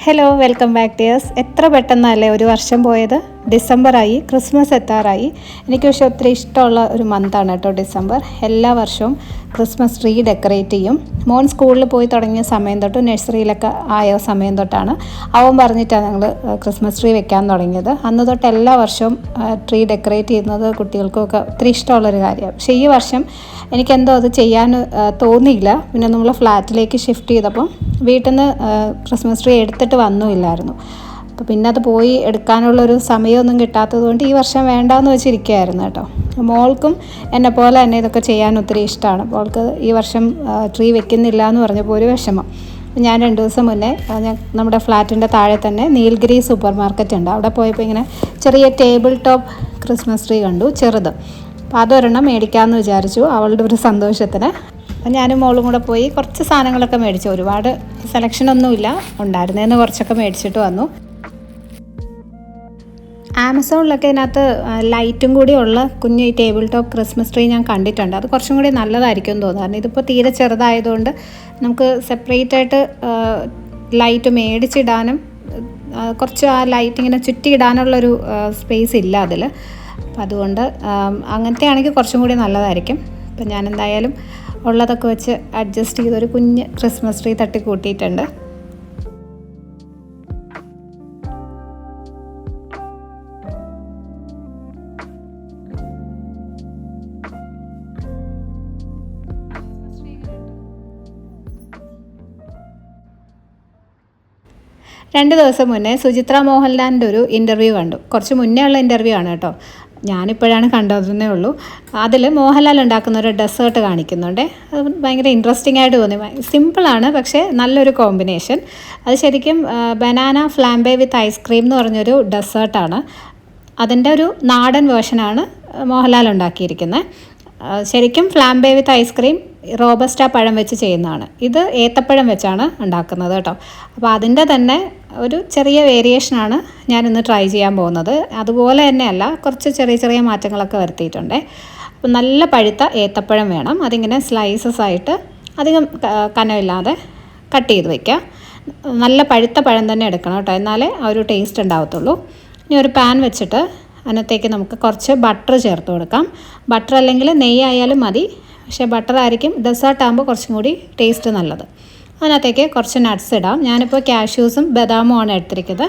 Hello, welcome back dears. എത്ര പെട്ടെന്നല്ലേ ഒരു വർഷം പോയത്. ഡിസംബറായി, ക്രിസ്മസ് എത്താറായി. എനിക്ക് പക്ഷേ ഒത്തിരി ഇഷ്ടമുള്ള ഒരു മന്താണ് കേട്ടോ ഡിസംബർ. എല്ലാ വർഷവും ക്രിസ്മസ് ട്രീ ഡെക്കറേറ്റ് ചെയ്യും. മോൻ സ്കൂളിൽ പോയി തുടങ്ങിയ സമയം തൊട്ട്, നഴ്സറിയിലൊക്കെ ആയ സമയം തൊട്ടാണ് അവൻ പറഞ്ഞിട്ടാണ് ഞങ്ങൾ ക്രിസ്മസ് ട്രീ വെക്കാൻ തുടങ്ങിയത്. അന്ന് തൊട്ട് എല്ലാ വർഷവും ട്രീ ഡെക്കറേറ്റ് ചെയ്യുന്നത് കുട്ടികൾക്കൊക്കെ ഒത്തിരി ഇഷ്ടമുള്ളൊരു കാര്യമാണ്. പക്ഷേ ഈ വർഷം എനിക്കെന്തോ അത് ചെയ്യാൻ തോന്നിയില്ല. പിന്നെ നമ്മൾ ഫ്ലാറ്റിലേക്ക് ഷിഫ്റ്റ് ചെയ്തപ്പം വീട്ടിൽ നിന്ന് ക്രിസ്മസ് ട്രീ എടുത്തിട്ട് വന്നുമില്ലായിരുന്നു. അപ്പോൾ പിന്നെ അത് പോയി എടുക്കാനുള്ളൊരു സമയമൊന്നും കിട്ടാത്തത് കൊണ്ട് ഈ വർഷം വേണ്ടാന്ന് വെച്ചിരിക്കുകയായിരുന്നു കേട്ടോ. മോൾക്കും എന്നെ പോലെ തന്നെ ഇതൊക്കെ ചെയ്യാൻ ഒത്തിരി ഇഷ്ടമാണ്. അപ്പോൾ അവൾക്ക് ഈ വർഷം ട്രീ വെക്കുന്നില്ല എന്ന് പറഞ്ഞപ്പോൾ ഒരു വിഷമം. ഞാൻ 2 ദിവസം മുന്നേ നമ്മുടെ ഫ്ലാറ്റിൻ്റെ താഴെ തന്നെ നീൽഗിരി സൂപ്പർ മാർക്കറ്റ് ഉണ്ട്. അവിടെ പോയപ്പോൾ ഇങ്ങനെ ചെറിയ ടേബിൾ ടോപ്പ് ക്രിസ്മസ് ട്രീ കണ്ടു, ചെറുത്. അപ്പോൾ അതൊരെണ്ണം മേടിക്കാമെന്ന് വിചാരിച്ചു, അവളുടെ ഒരു സന്തോഷത്തിന്. ഞാനും മോളും കൂടെ പോയി കുറച്ച് സാധനങ്ങളൊക്കെ മേടിച്ചു. ഒരുപാട് സെലക്ഷനൊന്നുമില്ല, ഉണ്ടായിരുന്നതെന്ന് കുറച്ചൊക്കെ മേടിച്ചിട്ട് വന്നു. ആമസോണിലൊക്കെ ഇതിനകത്ത് ലൈറ്റും കൂടി ഉള്ള കുഞ്ഞ് ഈ ടേബിൾ ടോപ്പ് ക്രിസ്മസ് ട്രീ ഞാൻ കണ്ടിട്ടുണ്ട്. അത് കുറച്ചും കൂടി നല്ലതായിരിക്കും എന്ന് തോന്നുന്നു. കാരണം ഇതിപ്പോൾ തീരെ ചെറുതായതുകൊണ്ട് നമുക്ക് സെപ്പറേറ്റ് ആയിട്ട് ലൈറ്റ് മേടിച്ചിടാനും കുറച്ച് ആ ലൈറ്റ് ഇങ്ങനെ ചുറ്റിയിടാനുള്ളൊരു സ്പേസ് ഇല്ല അതിൽ. അപ്പം അതുകൊണ്ട് അങ്ങനത്തെ ആണെങ്കിൽ കുറച്ചും കൂടി നല്ലതായിരിക്കും. അപ്പം ഞാൻ എന്തായാലും ഉള്ളതൊക്കെ വെച്ച് അഡ്ജസ്റ്റ് ചെയ്തൊരു കുഞ്ഞ് ക്രിസ്മസ് ട്രീ തട്ടി കൂട്ടിയിട്ടുണ്ട്. രണ്ട് ദിവസം മുന്നേ സുചിത്ര മോഹൻലാലിൻ്റെ ഒരു ഇൻ്റർവ്യൂ കണ്ടു. കുറച്ച് മുന്നേ ഉള്ള ഇൻ്റർവ്യൂ ആണ് കേട്ടോ, ഞാനിപ്പോഴാണ് കണ്ടതെന്നേ ഉള്ളൂ. അതിൽ മോഹൻലാൽ ഉണ്ടാക്കുന്ന ഒരു ഡെസേർട്ട് കാണിക്കുന്നുണ്ട്. അത് ഭയങ്കര ഇൻട്രസ്റ്റിംഗ് ആയിട്ട് തോന്നി. സിമ്പിളാണ്, പക്ഷേ നല്ലൊരു കോമ്പിനേഷൻ. അത് ശരിക്കും ബനാന ഫ്ലാംബേ വിത്ത് ഐസ്ക്രീം എന്ന് പറഞ്ഞൊരു ഡെസേർട്ടാണ്. അതിൻ്റെ ഒരു നാടൻ വേർഷനാണ് മോഹൻലാൽ ഉണ്ടാക്കിയിരിക്കുന്നത്. ശരിക്കും ഫ്ലാംബേ വിത്ത് ഐസ്ക്രീം റോബസ്റ്റ പഴം വെച്ച് ചെയ്യുന്നതാണ്. ഇത് ഏത്തപ്പഴം വെച്ചാണ് ഉണ്ടാക്കുന്നത് കേട്ടോ. അപ്പോൾ അതിൻ്റെ തന്നെ ഒരു ചെറിയ വേരിയേഷനാണ് ഞാനിന്ന് ട്രൈ ചെയ്യാൻ പോകുന്നത്. അതുപോലെ തന്നെയല്ല, കുറച്ച് ചെറിയ ചെറിയ മാറ്റങ്ങളൊക്കെ വരുത്തിയിട്ടുണ്ട്. അപ്പോൾ നല്ല പഴുത്ത ഏത്തപ്പഴം വേണം. അതിങ്ങനെ സ്ലൈസസ് ആയിട്ട് അധികം കനമില്ലാതെ കട്ട് ചെയ്ത് വയ്ക്കുക. നല്ല പഴുത്ത പഴം തന്നെ എടുക്കണം കേട്ടോ, എന്നാലേ ആ ഒരു ടേസ്റ്റ് ഉണ്ടാവത്തുള്ളൂ. ഇനി ഒരു പാൻ വെച്ചിട്ട് അതിനകത്തേക്ക് നമുക്ക് കുറച്ച് ബട്ടർ ചേർത്ത് കൊടുക്കാം. ബട്ടർ അല്ലെങ്കിൽ നെയ്യ് ആയാലും മതി, പക്ഷേ ബട്ടർ ആയിരിക്കും ഡെസേർട്ട് ആകുമ്പോൾ കുറച്ചും കൂടി ടേസ്റ്റ് നല്ലത്. അതിനകത്തേക്ക് കുറച്ച് നട്ട്സ് ഇടാം. ഞാനിപ്പോൾ കാഷ്യൂസും ബദാമും ആണ് എടുത്തിരിക്കുന്നത്.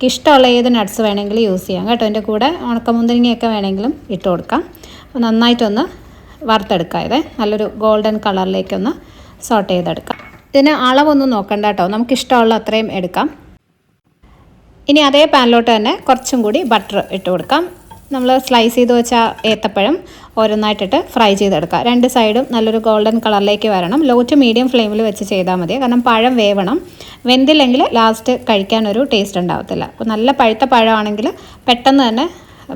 ഇഷ്ടമുള്ള ഏത് നട്ട്സ് വേണമെങ്കിലും യൂസ് ചെയ്യാം കേട്ടോ. എൻ്റെ കൂടെ ഉണക്കമുന്തിരിങ്ങയൊക്കെ വേണമെങ്കിലും ഇട്ട് കൊടുക്കാം. നന്നായിട്ടൊന്ന് വറുത്തെടുക്കാം. ഇത് നല്ലൊരു ഗോൾഡൻ കളറിലേക്കൊന്ന് സോട്ട് ചെയ്തെടുക്കാം. ഇതിന് അളവൊന്നും നോക്കണ്ട കേട്ടോ, നമുക്കിഷ്ടമുള്ള അത്രയും എടുക്കാം. ഇനി അതേ പാനിലോട്ട് തന്നെ കുറച്ചും കൂടി ബട്ടർ ഇട്ട് കൊടുക്കാം. നമ്മൾ സ്ലൈസ് ചെയ്ത് വെച്ച ഏത്തപ്പഴം ഓരോന്നായിട്ടിട്ട് ഫ്രൈ ചെയ്തെടുക്കുക. 2 സൈഡും നല്ലൊരു ഗോൾഡൻ കളറിലേക്ക് വരണം. ലോ ടു മീഡിയം ഫ്ലെയിമിൽ വെച്ച് ചെയ്താൽ മതി, കാരണം പഴം വേവണം. വെന്തില്ലെങ്കിൽ ലാസ്റ്റ് കഴിക്കാനൊരു ടേസ്റ്റ് ഉണ്ടാവത്തില്ല. അപ്പോൾ നല്ല പഴുത്ത പഴമാണെങ്കിൽ പെട്ടെന്ന് തന്നെ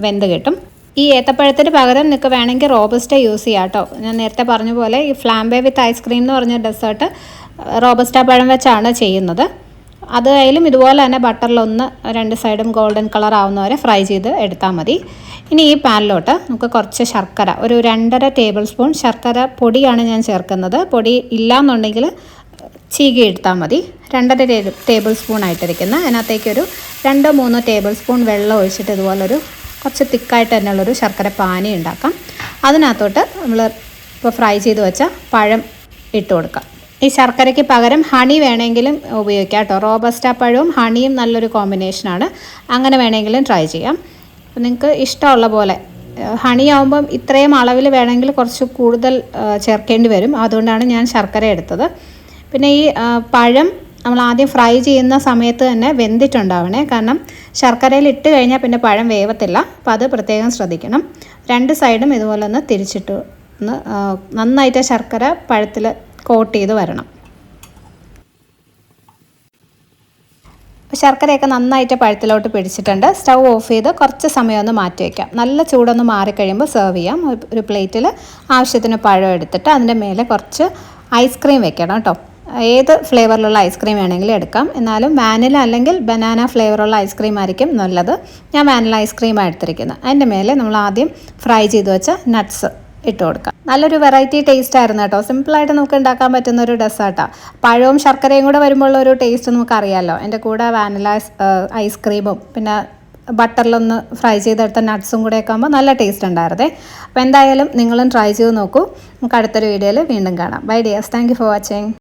വെന്ത് കിട്ടും. ഈ ഏത്തപ്പഴത്തിന് പകരം നിങ്ങൾക്ക് വേണമെങ്കിൽ റോബസ്റ്റ യൂസ് ചെയ്യാം കേട്ടോ. ഞാൻ നേരത്തെ പറഞ്ഞ പോലെ ഈ ഫ്ലാംബേ വിത്ത് ഐസ്ക്രീം എന്ന് പറഞ്ഞ ഡെസേർട്ട് റോബസ്റ്റ പഴം വെച്ചാണ് ചെയ്യുന്നത്. അതായാലും ഇതുപോലെ തന്നെ ബട്ടറിലൊന്ന് 2 സൈഡും ഗോൾഡൻ കളർ ആവുന്നവരെ ഫ്രൈ ചെയ്ത് എടുത്താൽ മതി. ഇനി ഈ പാനിലോട്ട് നമുക്ക് കുറച്ച് ശർക്കര, ഒരു 2.5 ടേബിൾ സ്പൂൺ ശർക്കര പൊടിയാണ് ഞാൻ ചേർക്കുന്നത്. പൊടി ഇല്ലയെന്നുണ്ടെങ്കിൽ ചീകി എടുത്താൽ മതി. 2.5 ടേബിൾ സ്പൂൺ ആയിട്ടിരിക്കുന്ന അതിനകത്തേക്കൊരു 2-3 ടേബിൾ സ്പൂൺ വെള്ളം ഒഴിച്ചിട്ട് ഇതുപോലൊരു കുറച്ച് തിക്കായിട്ട് തന്നെയുള്ളൊരു ശർക്കര പാനി ഉണ്ടാക്കാം. അതിനകത്തോട്ട് നമ്മൾ ഇപ്പോൾ ഫ്രൈ ചെയ്ത് വെച്ച പഴം ഇട്ട് കൊടുക്കാം. ഈ ശർക്കരയ്ക്ക് പകരം ഹണി വേണമെങ്കിലും ഉപയോഗിക്കാം കേട്ടോ. റോബസ്റ്റ പഴവും ഹണിയും നല്ലൊരു കോമ്പിനേഷനാണ്. അങ്ങനെ വേണമെങ്കിലും ട്രൈ ചെയ്യാം. അപ്പോൾ നിങ്ങൾക്ക് ഇഷ്ടമുള്ള പോലെ. ഹണി ആകുമ്പം ഇത്രയും അളവിൽ വേണമെങ്കിൽ കുറച്ച് കൂടുതൽ ചേർക്കേണ്ടി വരും. അതുകൊണ്ടാണ് ഞാൻ ശർക്കര എടുത്തത്. പിന്നെ ഈ പഴം നമ്മൾ ആദ്യം ഫ്രൈ ചെയ്യുന്ന സമയത്ത് തന്നെ വെന്തിട്ടുണ്ടാവണേ, കാരണം ശർക്കരയിൽ ഇട്ട് കഴിഞ്ഞാൽ പിന്നെ പഴം വേവത്തില്ല. അപ്പോൾ അത് പ്രത്യേകം ശ്രദ്ധിക്കണം. 2 സൈഡും ഇതുപോലെ ഒന്ന് തിരിച്ചിട്ട് ഒന്ന് നന്നായിട്ട് ശർക്കര പഴത്തിൽ കോട്ട് ചെയ്ത് വരണം. ശർക്കരയൊക്കെ നന്നായിട്ട് പഴത്തിലോട്ട് പിടിച്ചിട്ടുണ്ട്. സ്റ്റൗ ഓഫ് ചെയ്ത് കുറച്ച് സമയം ഒന്ന് മാറ്റി വയ്ക്കാം. നല്ല ചൂടൊന്ന് മാറിക്കഴിയുമ്പോൾ സെർവ് ചെയ്യാം. ഒരു പ്ലേറ്റിൽ ആവശ്യത്തിന് പഴം എടുത്തിട്ട് അതിൻ്റെ മേലെ കുറച്ച് ഐസ്ക്രീം വെക്കണം കേട്ടോ. ഏത് ഫ്ലേവറിലുള്ള ഐസ്ക്രീം വേണമെങ്കിലും എടുക്കാം. എന്നാലും വാനില അല്ലെങ്കിൽ ബനാന ഫ്ലേവറുള്ള ഐസ്ക്രീം ആയിരിക്കും നല്ലത്. ഞാൻ വാനില ഐസ്ക്രീമാണ് എടുത്തിരിക്കുന്നത്. അതിൻ്റെ മേലെ നമ്മൾ ആദ്യം ഫ്രൈ ചെയ്ത് വെച്ച നട്ട്സ് ഇട്ട് കൊടുക്കാം. നല്ലൊരു വെറൈറ്റി ടേസ്റ്റ് ആയിരുന്നു കേട്ടോ. സിമ്പിളായിട്ട് നമുക്ക് ഉണ്ടാക്കാൻ പറ്റുന്ന ഒരു ഡെസേർട്ടാണ്. പഴവും ശർക്കരയും കൂടെ വരുമ്പോൾ ഒരു ടേസ്റ്റ് നമുക്കറിയാമല്ലോ. എൻ്റെ കൂടെ വാനില ഐസ്ക്രീമും പിന്നെ ബട്ടറിലൊന്ന് ഫ്രൈ ചെയ്തെടുത്ത നട്ട്സും കൂടെയൊക്കെ ആകുമ്പോൾ നല്ല ടേസ്റ്റ് ഉണ്ടായിരുന്നേ. അപ്പോൾ എന്തായാലും നിങ്ങളും ട്രൈ ചെയ്ത് നോക്കൂ. നമുക്ക് അടുത്തൊരു വീഡിയോയിൽ വീണ്ടും കാണാം. Bye dears, thank you for watching.